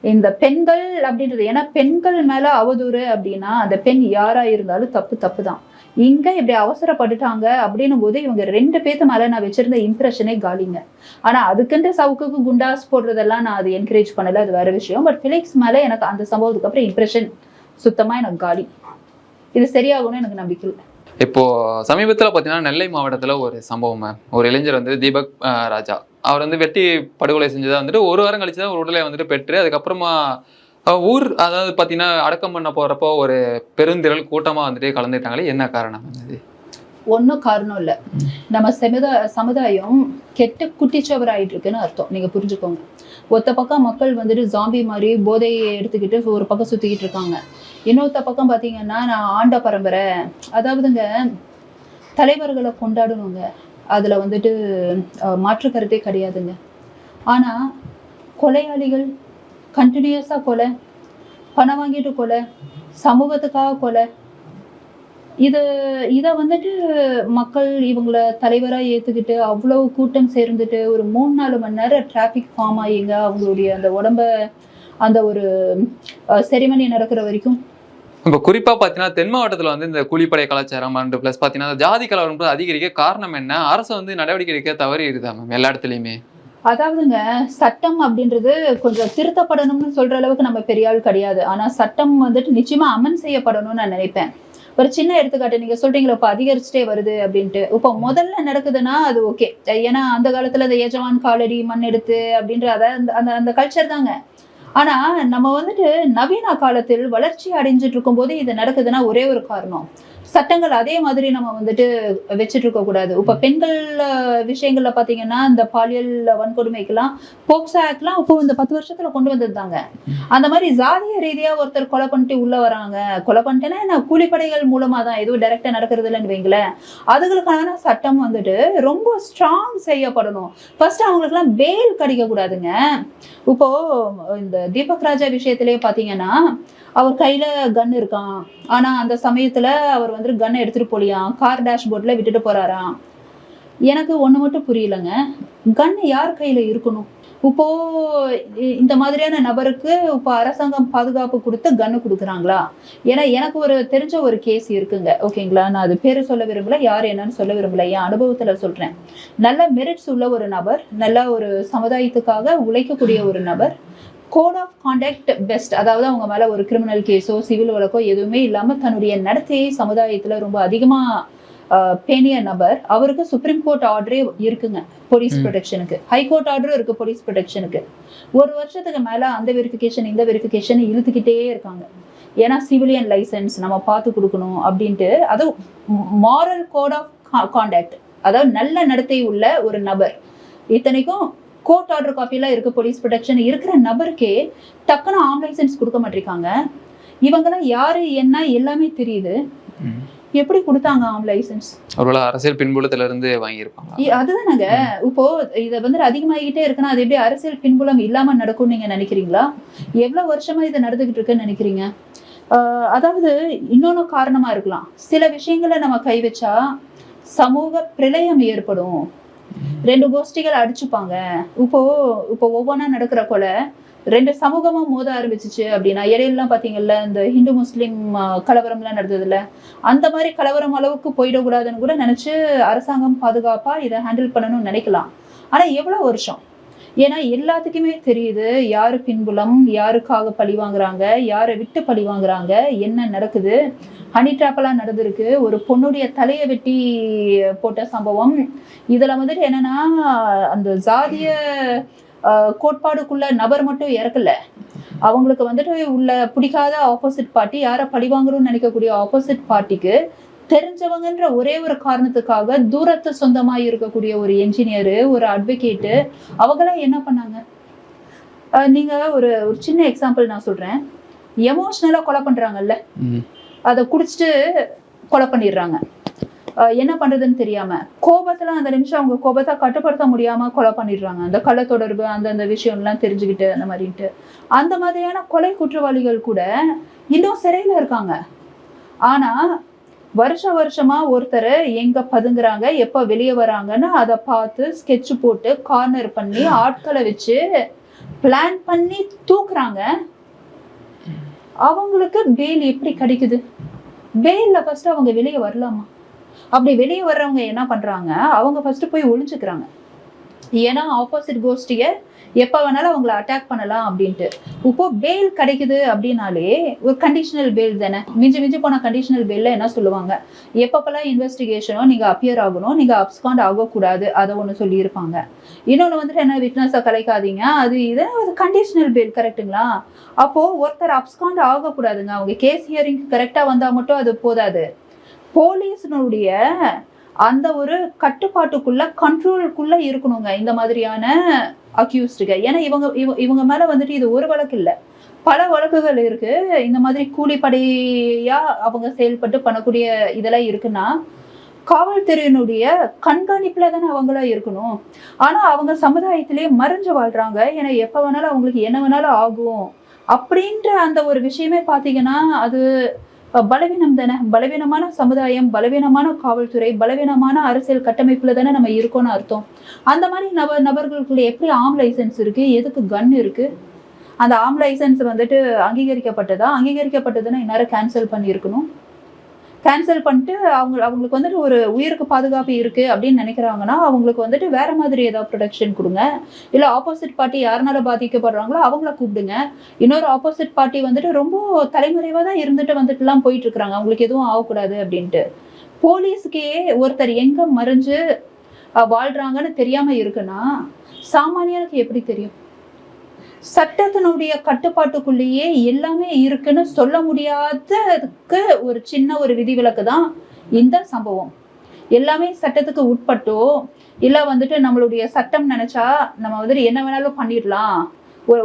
இந்த பெண்கள் அப்படின்றது, ஏன்னா பெண்கள் மேல அவதூறு அப்படின்னா அந்த பெண் யாரா இருந்தாலும் தப்பு தான். இங்க இப்படி அவசரப்பட்டுட்டாங்க அப்படின்னும் போது இவங்க 2 பேத்து மேல நான் வச்சிருந்த இம்ப்ரெஷனே காலிங்க. ஆனா அதுக்குன்ட்டு சவுக்குக்கு குண்டாஸ் போடுறதெல்லாம் நான் அது என்கரேஜ் பண்ணல, அது வேற விஷயம். பட் ஃபிலிக்ஸ் மேல எனக்கு அந்த சம்பவத்துக்கு அப்புறம் இம்ப்ரெஷன் சுத்தமா எனக்கு காலி. இது சரியாகும்னு எனக்கு நம்பிக்கை இல்லை. இப்போ சமீபத்தில் பார்த்தீங்கன்னா நெல்லை மாவட்டத்தில் ஒரு சம்பவம், ஒரு இளைஞர் வந்து தீபக் ராஜா, அவர் வந்து வெட்டி படுகொலை செஞ்சதை வந்துட்டு ஒரு வாரம் கழிச்சு தான் ஒரு உடலை வந்துட்டு பெற்று அதுக்கப்புறமா ஊர், அதாவது பார்த்தீங்கன்னா அடக்கம் பண்ண போகிறப்போ ஒரு பெருந்திரள் கூட்டமாக வந்துட்டு கலந்துட்டாங்களே, என்ன காரணம்? ஒன்றும் காரணம் இல்லை. நம்ம சமுதாயம் கெட்ட குட்டிச்சவர் ஆகிட்டு இருக்குன்னு அர்த்தம். நீங்கள் புரிஞ்சுக்கோங்க. ஒத்த பக்கம் மக்கள் வந்துட்டு ஜாம்பி மாதிரி போதையை எடுத்துக்கிட்டு ஒரு பக்கம் சுற்றிக்கிட்டு இருக்காங்க. இன்னொருத்த பக்கம் பார்த்தீங்கன்னா, நான் ஆண்ட பரம்பரை, அதாவதுங்க தலைவர்களை கொண்டாடணுங்க, அதில் வந்துட்டு மாற்று கருத்தே கிடையாதுங்க. ஆனால் கொலையாளிகள் கண்டினியூஸாக கொலை, பணம் வாங்கிட்டு கொலை, சமூகத்துக்காக கொலை, இதை வந்துட்டு மக்கள் இவங்கள தலைவராக ஏற்றுக்கிட்டு அவ்வளோ கூட்டம் சேர்ந்துட்டு ஒரு 3-4 மணி நேரம் டிராஃபிக் ஃபார்ம் ஆகிங்க அவங்களுடைய அந்த உடம்ப அந்த ஒரு செரிமனி நடக்கிற வரைக்கும். இப்போ குறிப்பாக பார்த்தீங்கன்னா தென் மாவட்டத்தில் வந்து இந்த கூலிப்படை கலாச்சாரம் அண்ட் ப்ளஸ் பார்த்தீங்கன்னா ஜாதி கலவரம் அதிகரிக்க காரணம் என்ன? அரசு வந்து நடவடிக்கை எடுக்க தவறி இருக்குதா மேம் எல்லா இடத்துலையுமே? அதாவதுங்க, சட்டம் அப்படின்றது கொஞ்சம் திருத்தப்படணும்னு சொல்ற அளவுக்கு நம்ம பெரிய ஆள் கிடையாது. ஆனால் சட்டம் வந்துட்டு நிச்சயமா அமன் செய்யப்படணும்னு நான் நினைப்பேன். ஒரு சின்ன எடுத்துக்காட்டு, நீங்க சொல்றீங்களா இப்போ அதிகரிச்சுட்டே வருது அப்படின்ட்டு. இப்போ முதல்ல நடக்குதுன்னா அது ஓகே, ஏன்னா அந்த காலத்துல அந்த எஜமான் காலடி மண் எடுத்து அப்படின்ற அந்த அந்த கல்ச்சர் தாங்க. ஆனா நம்ம வந்துட்டு நவீன காலத்தில் வளர்ச்சி அடைஞ்சிட்டு இருக்கும்போது இது நடக்குதுன்னா ஒரே ஒரு காரணம், சட்டங்கள் அதே மாதிரி நம்ம வந்துட்டு வச்சுட்டு இருக்க கூடாது. இப்ப பெண்கள் விஷயங்கள்ல பாத்தீங்கன்னா இந்த பாலியல் வன்கொடுமைக்கெல்லாம் போக்சோ ஆக்ட்லாம் இப்போ இந்த 10 வருஷத்துல கொண்டு வந்திருந்தாங்க. அந்த மாதிரி ஜாதிய ரீதியா ஒருத்தர் கொலை பண்ணிட்டு உள்ள வராங்க, கொலை பண்ணிட்டேன்னா நான் கூலிப்படைகள் மூலமா தான், எதுவும் டைரக்டா நடக்கிறது இல்லைன்னு வைங்களேன், அதுகளுக்கான சட்டம் வந்துட்டு ரொம்ப ஸ்ட்ராங் செய்யப்படணும். ஃபர்ஸ்ட் அவங்களுக்குலாம் பெயில் கிடைக்க கூடாதுங்க. இப்போ இந்த தீபக் ராஜா விஷயத்திலேயே பாத்தீங்கன்னா அவர் கையில கன் இருக்கான், ஆனா அந்த சமயத்துல அவர் வந்து கன் எடுத்துட்டு போலியாம், கார் டேஷ்போர்ட்ல விட்டுட்டு போறாராம். எனக்கு ஒண்ணு மட்டும் புரியலங்க, கன் யார் கையில இருக்கணும்? இப்போ இந்த மாதிரியான நபருக்கு இப்போ அரசாங்கம் பாதுகாப்பு கொடுத்து கன்னு கொடுக்குறாங்களா? ஏன்னா எனக்கு ஒரு தெரிஞ்ச ஒரு கேஸ் இருக்குங்க, ஓகேங்களா? நான் அது பேரு சொல்ல விரும்பல, யார் என்னன்னு சொல்ல விரும்பல, என் அனுபவத்துல சொல்றேன். நல்ல மெரிட்ஸ் உள்ள ஒரு நபர், நல்ல ஒரு சமுதாயத்துக்காக உழைக்கக்கூடிய ஒரு நபர், கோட் ஆஃப் கான்டக்ட் பெஸ்ட், அதாவது அவங்க மேல ஒரு கிரிமினல் கேஸோ சிவில் வழக்கோ எதுவுமே இல்லாம தன்னுடைய நடத்தையை சமுதாயத்துல ரொம்ப அதிகமா பேணிய நபர். அவருக்கு சுப்ரீம் கோர்ட் ஆர்டரே இருக்குங்க போலீஸ் ப்ரொடெக்ஷனுக்கு, ஹைகோர்ட் ஆர்டரும் இருக்கு போலீஸ் ப்ரொடெக்ஷனுக்கு. ஒரு வருஷத்துக்கு மேல அந்த வெரிஃபிகேஷன் இந்த வெரிஃபிகேஷன் இழுத்துக்கிட்டே இருக்காங்க. ஏன்னா சிவிலியன் லைசன்ஸ் நம்ம பார்த்து கொடுக்கணும் அப்படின்ட்டு. அதுவும் மாரல் கோட் ஆஃப் கான்டக்ட், அதாவது நல்ல நடத்தை உள்ள ஒரு நபர், இத்தனைக்கும் கோர்ட் ஆர்டர் காப்பிலாம் இருக்கு, போலீஸ் ப்ரொடெக்ஷன் இருக்கிற நபருக்கே டக்குன்னு ஆம் லைசன்ஸ் கொடுக்க மாட்டிருக்காங்க. இவங்கெல்லாம் யாரு என்ன எல்லாமே தெரியுது, எப்படி கொடுத்தாங்க ஆம் லைசன்ஸ்? ஒருவேளை அரசியல் பின்புலத்துல இருந்து வாங்கியிருப்பாங்க. அதுதானங்க, இப்போ இதை வந்து அதிகமாகிட்டே இருக்குன்னா அது எப்படி அரசியல் பின்புலம் இல்லாம நடக்கும்னு நீங்க நினைக்கிறீங்களா? எவ்வளவு வருஷமா இது நடந்துகிட்டு இருக்குன்னு நினைக்கிறீங்க? அதாவது இன்னொன்னு காரணமா இருக்கலாம், சில விஷயங்களை நம்ம கை வச்சா சமூக பிரளயம் ஏற்படும், ரெண்டு கோஷ்டிகள் அடிச்சுப்பாங்க. இப்போ ஒவ்வொன்றா நடக்கிற கொலை ரெண்டு சமூகமா மோத ஆரம்பிச்சிச்சு அப்படின்னா, இடையிலாம் பாத்தீங்கல்ல இந்த ஹிந்து முஸ்லிம் கலவரம்லாம் நடந்ததுல, அந்த மாதிரி கலவரம் அளவுக்கு போயிடக்கூடாதுன்னு கூட நினைச்சு அரசாங்கம் பாதுகாப்பா இதை ஹேண்டில் பண்ணணும்னு நினைக்கலாம். ஆனா எவ்வளவு வருஷம்? ஏன்னா எல்லாத்துக்குமே தெரியுது யாரு பின்புலம், யாருக்காக பழி வாங்குறாங்க, யாரை விட்டு பழி வாங்குறாங்க, என்ன நடக்குது. ஹனி ட்ராப்பெல்லாம் நடந்திருக்கு, ஒரு பொண்ணுடைய தலையை வெட்டி போட்ட சம்பவம். இதுல வந்துட்டு என்னன்னா அந்த ஜாதிய கோட்பாடுக்குள்ள நபர் மட்டும் இறக்கல, அவங்களுக்கு வந்துட்டு உள்ள பிடிக்காத ஆப்போசிட் பார்ட்டி, யாரை பழிவாங்கணும்னு நினைக்கக்கூடிய ஆப்போசிட் பார்ட்டிக்கு தெரிஞ்சவங்கன்ற ஒரே ஒரு காரணத்துக்காக தூரத்து சொந்தமா இருக்கக்கூடிய ஒரு என்ஜினியரு, ஒரு அட்வொகேட்டு, அவங்களாம் என்ன பண்ணாங்க? நீங்க ஒரு சின்ன எக்ஸாம்பிள் நான் சொல்றேன். எமோஷனலா கொலை பண்றாங்கல்ல, அதை குடிச்சிட்டு கொலை பண்ணிடுறாங்க. என்ன பண்றதுன்னு தெரியாம கோபத்துல அந்த நிமிஷம் அவங்க கோபத்தை கட்டுப்படுத்த முடியாம கொலை பண்ணிடுறாங்க. அந்த கள்ள தொடர்பு அந்த விஷயம் எல்லாம் தெரிஞ்சுக்கிட்டு அந்த மாதிரிட்டு அந்த மாதிரியான கொலை குற்றவாளிகள் கூட இன்னும் சிறையில இருக்காங்க. ஆனா வருஷமா ஒருத்தர் எங்க பதுங்குறாங்க, எப்ப வெளியே வராங்கன்னு அதை பார்த்து ஸ்கெட்ச் போட்டு கார்னர் பண்ணி ஆட்களை வச்சு பிளான் பண்ணி தூக்குறாங்க. அவங்களுக்கு பெயில் எப்படி கிடைக்குது? பெயில்ல ஃபர்ஸ்ட் அவங்க வெளியே வரலாமா? அப்படி வெளியே வர்றவங்க என்ன பண்றாங்க, அவங்க ஃபர்ஸ்ட் போய் ஒளிஞ்சுக்கிறாங்க. ஏன்னா ஆப்போசிட் கோஷ்டியை எப்ப வேணாலும் அவங்களை அட்டாக் பண்ணலாம் அப்படின்ட்டு. இப்போ பெயில் கிடைக்குது அப்படின்னாலே ஒரு கண்டிஷனல் பெயில் தானே. மிஞ்சி போன கண்டிஷனல் பெயில்ல என்ன சொல்லுவாங்க, எப்பப்பெல்லாம் இன்வெஸ்டிகேஷனோ நீங்க அப்பியர் ஆகணும், நீங்க அப்ஸ்காண்ட் ஆகக்கூடாது, அதை ஒண்ணு சொல்லி இருப்பாங்க. இன்னொன்னு வந்துட்டு என்ன, விட்னஸை கலைக்காதீங்க, அது இது கண்டிஷனல் பெயில், கரெக்டுங்களா? அப்போ ஒருத்தர் அப்ஸ்காண்ட் ஆகக்கூடாதுங்க, அவங்க கேஸ் ஹியரிங் கரெக்டா வந்தா மட்டும் அது போதாது. போலீஸினுடைய அந்த ஒரு கட்டுப்பாட்டுக்குள்ள கண்ட்ரோலுக்குள்ள இருக்கணுங்க இந்த மாதிரியான அக்யூஸ்டுக. ஏன்னா இவங்க மேல வந்துட்டு இது ஒரு வழக்கு இல்லை, பல வழக்குகள் இருக்கு. இந்த மாதிரி கூலிப்படையா அவங்க செயல்பட்டு பண்ணக்கூடிய இதெல்லாம் இருக்குன்னா காவல்துறையினுடைய கண்காணிப்புல தானே அவங்களா இருக்கணும். ஆனா அவங்க சமுதாயத்திலேயே மறைஞ்சு வாழ்றாங்க. ஏன்னா எப்ப வேணாலும் அவங்களுக்கு என்ன வேணாலும் ஆகும் அப்படின்ற அந்த ஒரு விஷயமே பாத்தீங்கன்னா அது பலவீனம் தானே. பலவீனமான சமுதாயம், பலவீனமான காவல்துறை, பலவீனமான அரசியல் கட்டமைப்புல தானே நம்ம இருக்கோம்னு அர்த்தம். அந்த மாதிரி நபர்களுக்குள்ள எப்படி ஆம் லைசன்ஸ் இருக்கு, எதுக்கு கன் இருக்கு? அந்த ஆம் லைசன்ஸ் வந்துட்டு அங்கீகரிக்கப்பட்டதுன்னா இந்நேரம் கேன்சல் பண்ணியிருக்கணும். கேன்சல் பண்ணிட்டு அவங்களுக்கு வந்துட்டு ஒரு உயிருக்கு பாதுகாப்பு இருக்கு அப்படின்னு நினைக்கிறாங்கன்னா அவங்களுக்கு வந்துட்டு வேற மாதிரி ஏதாவது ப்ரொடெக்ஷன் கொடுங்க. இல்லை ஆப்போசிட் பார்ட்டி யாருனால பாதிக்கப்படுறாங்களோ அவங்கள கூப்பிடுங்க. இன்னொரு ஆப்போசிட் பார்ட்டி வந்துட்டு ரொம்ப தலைமுறைவாக தான் வந்துட்டுலாம் போயிட்டு இருக்கிறாங்க, அவங்களுக்கு எதுவும் ஆகக்கூடாது அப்படின்ட்டு. போலீஸுக்கே ஒருத்தர் எங்க மறைஞ்சு வாழ்றாங்கன்னு தெரியாம இருக்குன்னா சாமானியனுக்கு எப்படி தெரியும்? சட்டத்தினுடைய கட்டுப்பாட்டுக்குள்ளேயே எல்லாமே இருக்குன்னு சொல்ல முடியாததுக்கு ஒரு சின்ன ஒரு விதிவிலக்கு தான் இந்த சம்பவம். எல்லாமே சட்டத்துக்கு உட்பட்டோ இல்ல வந்துட்டு நம்மளுடைய சட்டம் நினைச்சா நம்ம வந்துட்டு என்ன வேணாலும் பண்ணிடலாம்,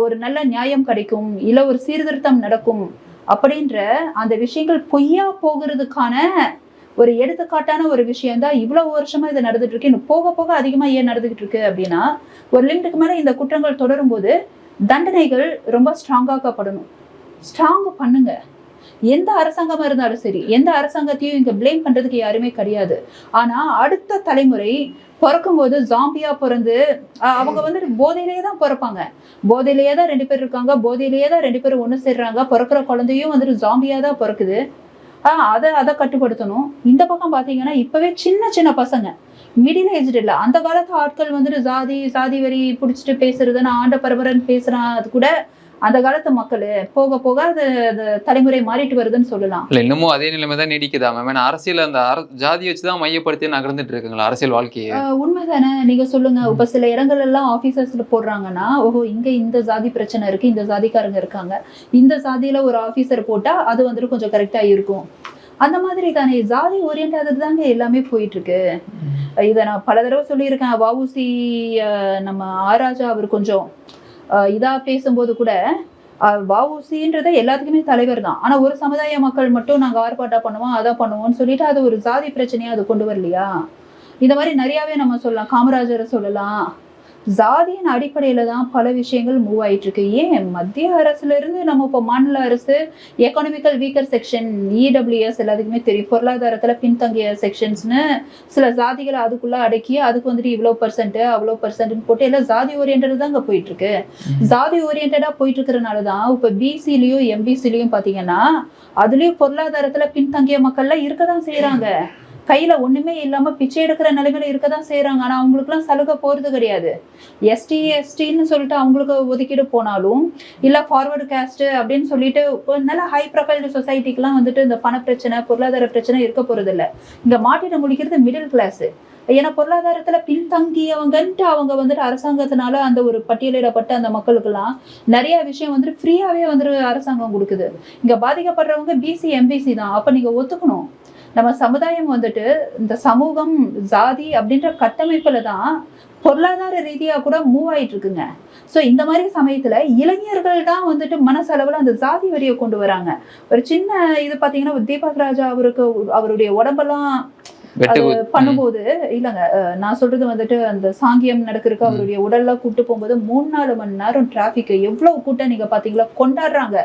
ஒரு நல்ல நியாயம் கிடைக்கும், இல்ல ஒரு சீர்திருத்தம் நடக்கும் அப்படின்ற அந்த விஷயங்கள் பொய்யா போகிறதுக்கான ஒரு எடுத்துக்காட்டான ஒரு விஷயம் தான் இவ்வளவு வருஷமா இது நடந்துட்டு இருக்கு. இன்னும் போக போக அதிகமா ஏன் நடந்துகிட்டு இருக்கு அப்படின்னா, ஒரு லிமிட்டுக்கு மேல இந்த குற்றங்கள் தொடரும் போது தண்டனைகள் ரொம்ப ஸ்ட்ராங்காக்கப்படணும். ஸ்ட்ராங் பண்ணுங்க. எந்த அரசாங்கமா இருந்தாலும் சரி, எந்த அரசாங்கத்தையும் இங்க பிளேம் பண்றதுக்கு யாருமே கிடையாது. ஆனா அடுத்த தலைமுறை பிறக்கும் போது ஜாம்பியா பிறந்து அவங்க வந்துட்டு போதையிலேயே தான் பிறப்பாங்க. போதையிலேயே தான் 2 பேர் இருக்காங்க, போதையிலேயே தான் 2 பேரும் ஒண்ணு சேர்றாங்க. பிறக்கிற குழந்தையும் வந்துட்டு ஜாம்பியா தான் பிறக்குது. அதை கட்டுப்படுத்தணும். இந்த பக்கம் பாத்தீங்கன்னா இப்பவே சின்ன சின்ன பசங்க, மிடில் ஏஜ்டு இல்ல, அந்த காலத்து ஆட்கள் வந்துட்டு சாதி வரி பிடிச்சிட்டு பேசுறது, நான் ஆண்ட பரபரன்னு பேசுறான், அது கூட அந்த காலத்து மக்கள் போக போக அது தலைமுறை மாறிட்டு வருதுன்னு சொல்லலாம். இல்ல இன்னமும் அதே நிலைமை தான் நீடிக்குதா மேம்? ஏன்னா அரசியல் அந்த ஜாதி வச்சுதான் மையப்படுத்தி நகர்ந்துட்டு இருக்குங்களா அரசியல் வாழ்க்கையை? உண்மைதானே, நீங்க சொல்லுங்க. இப்ப சில இடங்கள் எல்லாம் ஆபீசர்ஸ்ல போடுறாங்கன்னா, ஓஹோ இங்க இந்த ஜாதி பிரச்சனை இருக்கு, இந்த ஜாதிக்காரங்க இருக்காங்க, இந்த ஜாதியில ஒரு ஆபீசர் போட்டா அது வந்துட்டு கொஞ்சம் கரெக்டா இருக்கும். அந்த மாதிரி தானே ஜாதி ஓரியன்டாக தாங்க எல்லாமே போயிட்டு இருக்கு. இதை நான் பல தடவை சொல்லியிருக்கேன். வஉசி நம்ம ஆராஜா அவர் கொஞ்சம் இதா பேசும்போது கூட வஉசின்றது எல்லாத்துக்குமே தலைவர் தான். ஆனா ஒரு சமுதாய மக்கள் மட்டும் நாங்க ஆர்ப்பாட்டம் பண்ணுவோம், அதான் பண்ணுவோம்னு சொல்லிட்டு அது ஒரு ஜாதி பிரச்சனையா அது கொண்டு வரலையா? இந்த மாதிரி நிறையாவே நம்ம சொல்லலாம். காமராஜரை சொல்லலாம். ஜாதியின் அடிப்படையில தான் பல விஷயங்கள் மூவ் ஆயிட்டு இருக்கு. ஏன் மத்திய அரசுல இருந்து நம்ம இப்போ மாநில அரசு எக்கனாமிக்கல் வீக்கர் செக்ஷன் இடபிள்யூஎஸ் எல்லாத்துக்குமே தெரியும். பொருளாதாரத்துல பின்தங்கிய செக்ஷன்ஸ்னு சில ஜாதிகளை அதுக்குள்ள அடக்கி அதுக்கு வந்துட்டு இவ்வளவு பர்சன்ட் அவ்வளவு பர்சன்ட்னு போட்டு எல்லாம் ஜாதி ஓரியன்டா தாங்க போயிட்டு இருக்கு. ஜாதி ஓரியன்டா போயிட்டு இருக்கிறதுனாலதான் இப்ப பிசிலையும் எம்பிசிலையும் பாத்தீங்கன்னா அதுலயும் பொருளாதாரத்துல பின்தங்கிய மக்கள்லாம் இருக்கதான் செய்யறாங்க. கையில ஒண்ணுமே இல்லாம பிச்சை எடுக்கிற நிலைமையில இருக்கதான் செய்யறாங்க. ஆனா அவங்களுக்கு எல்லாம் சலுகை போறது கிடையாது. எஸ்டின்னு சொல்லிட்டு அவங்களுக்கு ஒதுக்கீடு போனாலும் இல்ல ஃபார்வர்டு காஸ்ட் அப்படின்னு சொல்லிட்டு நல்ல ஹை ப்ரொஃபைல் சொசைட்டிக்கு எல்லாம் வந்துட்டு இந்த பண பிரச்சனை பொருளாதார பிரச்சனை இருக்க போறது இல்ல. இங்க மாட்டிட முடிக்கிறது மிடில் கிளாஸ். ஏன்னா பொருளாதாரத்துல பின்தங்கியவங்கன்ட்டு அவங்க வந்துட்டு அரசாங்கத்தினால அந்த ஒரு பட்டியலிடப்பட்ட அந்த மக்களுக்கு எல்லாம் நிறைய விஷயம் வந்துட்டு ஃப்ரீயாவே வந்துட்டு அரசாங்கம் கொடுக்குது. இங்க பாதிக்கப்படுறவங்க பிசி எம்பிசி தான். அப்ப நீங்க ஒத்துக்கணும், நம்ம சமுதாயம் வந்துட்டு இந்த சமூகம் ஜாதி அப்படின்ற கட்டமைப்புல தான் பொருளாதார ரீதியா கூட மூவ் ஆயிட்டு இருக்குங்க. சோ இந்த மாதிரி சமயத்துல இளைஞர்கள் தான் வந்துட்டு மனசளவுல அந்த ஜாதி வரியை கொண்டு வராங்க. ஒரு சின்ன இது பாத்தீங்கன்னா தீபக் ராஜா அவருடைய உடம்பெல்லாம் பண்ணும்போது இல்லங்க, நான் சொல்றது வந்துட்டு அந்த சாங்கியம் நடக்கிறதுக்கு அவருடைய உடல்ல கூட்டு போகும்போது 3-4 மணி நேரம் டிராபிக், எவ்வளவு கூட்டம் நீங்க பாத்தீங்களா? கொண்டாடுறாங்க.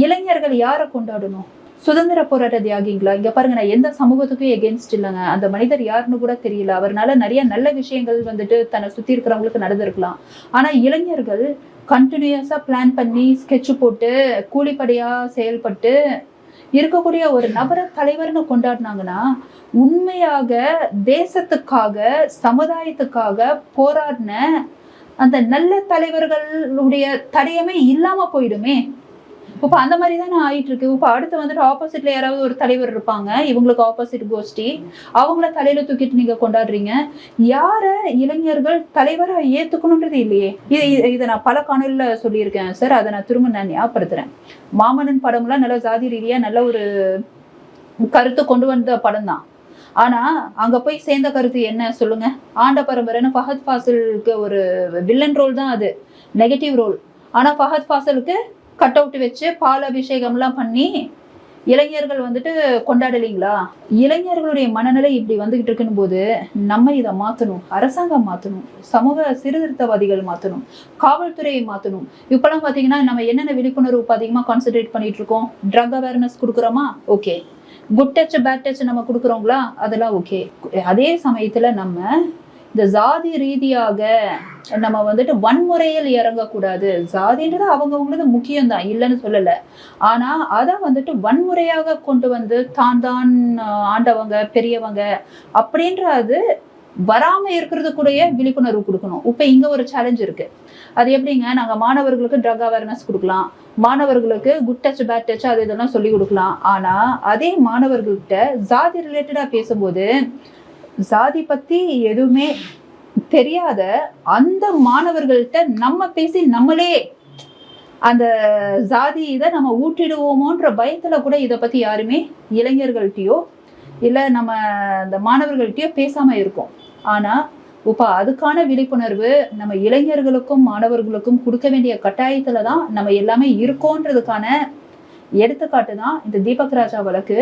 இளைஞர்கள் யாரை கொண்டாடணும்? சுதந்திர போராட்ட தியாகிங்களா? இங்க பாருங்க, நான் எந்த சமூகத்துக்கும் எகென்ஸ்ட் இல்லைங்க. அந்த மனிதர் யாருன்னு கூட தெரியல. அவர்னால நிறைய நல்ல விஷயங்கள் வந்துட்டு தன்னை சுத்தி இருக்கிறவங்களுக்கு நடந்திருக்கலாம். ஆனா இளைஞர்கள் கண்டினியூஸா பிளான் பண்ணி ஸ்கெட்ச் போட்டு கூலிப்படையா செயல்பட்டு இருக்கக்கூடிய ஒரு நபரை தலைவர்னு கொண்டாடினாங்கன்னா உண்மையாக தேசத்துக்காக சமுதாயத்துக்காக போராடின அந்த நல்ல தலைவர்களுடைய தடயமே இல்லாம போயிடுமே. இப்ப அந்த மாதிரி தானே ஆயிட்டு இருக்கு. இப்ப அடுத்து வந்துட்டு ஆப்போசிட்ல யாராவது ஒரு தலைவர் இருப்பாங்க, இவங்களுக்கு ஆப்போசிட் கோஷ்டி, அவங்கள தலையில தூக்கிட்டு நீங்க கொண்டாடுறீங்க. யார இளைஞர்கள் தலைவரா ஏத்துக்கணும்ன்றது இல்லையே. இதை நான் பல காணொலியில சொல்லியிருக்கேன் சார். அதை நான் திரும்ப நான் ஞாபகப்படுத்துறேன். மாமன்னன் படம்லாம் நல்ல ஜாதி ரீதியா நல்ல ஒரு கருத்து கொண்டு வந்த படம் தான். ஆனா அங்க போய் சேர்ந்த கருத்து என்ன சொல்லுங்க? ஆண்ட பரம்பரைன்னு ஃபஹத் ஃபாசிலுக்கு ஒரு வில்லன் ரோல் தான், அது நெகட்டிவ் ரோல். ஆனா ஃபஹத் ஃபாசிலுக்கு கட் அவுட் வச்சு பால் அபிஷேகம்லாம் பண்ணி இளைஞர்கள் வந்துட்டு கொண்டாடலீங்களா? இளைஞர்களுடைய மனநிலை இப்படி வந்துகிட்டு இருக்குன்னு போது நம்ம இதை மாற்றணும். அரசாங்கம் மாற்றணும், சமூக சீர்திருத்தவாதிகள் மாற்றணும், காவல்துறையை மாற்றணும். இப்பெல்லாம் பார்த்தீங்கன்னா நம்ம என்னென்ன விழிப்புணர்வு அதிகமாக கான்சென்ட்ரேட் பண்ணிட்டு இருக்கோம்? ட்ரக் அவேர்னஸ் கொடுக்குறோமா? Okay. Good touch bad touch நம்ம கொடுக்குறோங்களா? அதெல்லாம் ஓகே. அதே சமயத்துல நம்ம இந்த ஜாதி ரீதியாக நம்ம வந்துட்டு வன்முறையில் இறங்கக்கூடாது. ஜாதின்றது அவங்கவுங்களது முக்கியம்தான், இல்லைன்னு சொல்லலை. ஆனா அதை வந்துட்டு வன்முறையாக கொண்டு வந்து தான் ஆண்டவங்க பெரியவங்க அப்படின்ற அது வராம இருக்கிறது கூடயே விழிப்புணர்வு கொடுக்கணும். இப்ப இங்க ஒரு சேலஞ்ச் இருக்கு. அது எப்படிங்க? நாங்க மாணவர்களுக்கு ட்ரக் அவேர்னஸ் கொடுக்கலாம், மாணவர்களுக்கு குட் டச் பேட் டச் அது இதெல்லாம் சொல்லி கொடுக்கலாம். ஆனா அதே மாணவர்கள்கிட்ட ஜாதி ரிலேட்டடா பேசும்போது ஜாதி பத்தி எதுவுமே தெரியாத அந்த மாணவர்கள்ட்ட நம்ம பேசி நம்மளே அந்த ஜாதி இதை நம்ம ஊற்றிடுவோமோன்ற பயத்துல கூட இதை பத்தி யாருமே இளைஞர்கள்ட்டையோ இல்லை நம்ம இந்த மாணவர்கள்ட்டையோ பேசாம இருக்கோம். ஆனா இப்போ அதுக்கான விழிப்புணர்வு நம்ம இளைஞர்களுக்கும் மாணவர்களுக்கும் கொடுக்க வேண்டிய கட்டாயத்துல தான் நம்ம எல்லாமே இருக்கோன்றதுக்கான எடுத்துக்காட்டு தான் இந்த தீபக் ராஜா வழக்கு.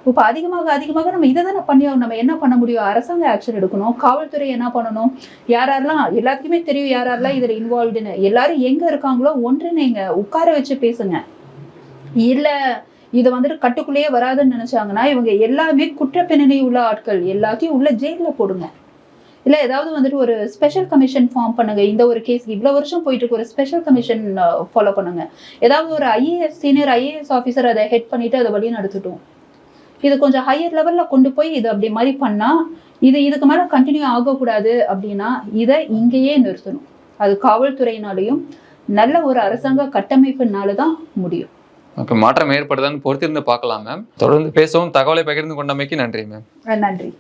இப்போ அதிகமாக நம்ம இதை தானே பண்ணியாகும். நம்ம என்ன பண்ண முடியும்? அரசாங்க ஆக்ஷன் எடுக்கணும், காவல்துறை என்ன பண்ணணும், யாரெல்லாம் எல்லாத்துக்குமே தெரியும் யாரெல்லாம் இதில் இன்வால்வ்டுன்னு. எல்லாரும் எங்க இருக்காங்களோ ஒன்றிணைங்க, உட்கார வச்சு பேசுங்க. இல்ல இது வந்துட்டு கட்டுக்குள்ளேயே வராதுன்னு நினைச்சாங்கன்னா இவங்க எல்லாமே குற்ற பின்னணி உள்ள ஆட்கள் எல்லாத்தையும் உள்ள ஜெயில போடுங்க. இல்லை ஏதாவது வந்துட்டு ஒரு ஸ்பெஷல் கமிஷன் ஃபார்ம் பண்ணுங்க. இந்த ஒரு கேஸ்க்கு இவ்வளோ வருஷம் போயிட்டு இருக்கு, ஒரு ஸ்பெஷல் கமிஷன் ஃபாலோ பண்ணுங்க. ஏதாவது ஒரு சீனியர் ஐஏஎஸ் ஆஃபீஸர் அதை ஹெட் பண்ணிட்டு அதை வழி நடத்தட்டும். இது கொஞ்சம் ஹையர் லெவல்ல கொண்டு போய் இது அப்படி மாதிரி பண்ணா இதுக்கு மேலே கண்டினியூ ஆகக்கூடாது. அப்படின்னா இதை இங்கேயே நிறுத்தணும். அது காவல்துறையினாலையும் நல்ல ஒரு அரசாங்க கட்டமைப்புனால தான் முடியும். மாற்றம் ஏற்படுதான்னு பொறுத்திருந்து பார்க்கலாம் மேம். தொடர்ந்து பேசவும், தகவலை பகிர்ந்து கொண்டமைக்கு நன்றி மேம். நன்றி.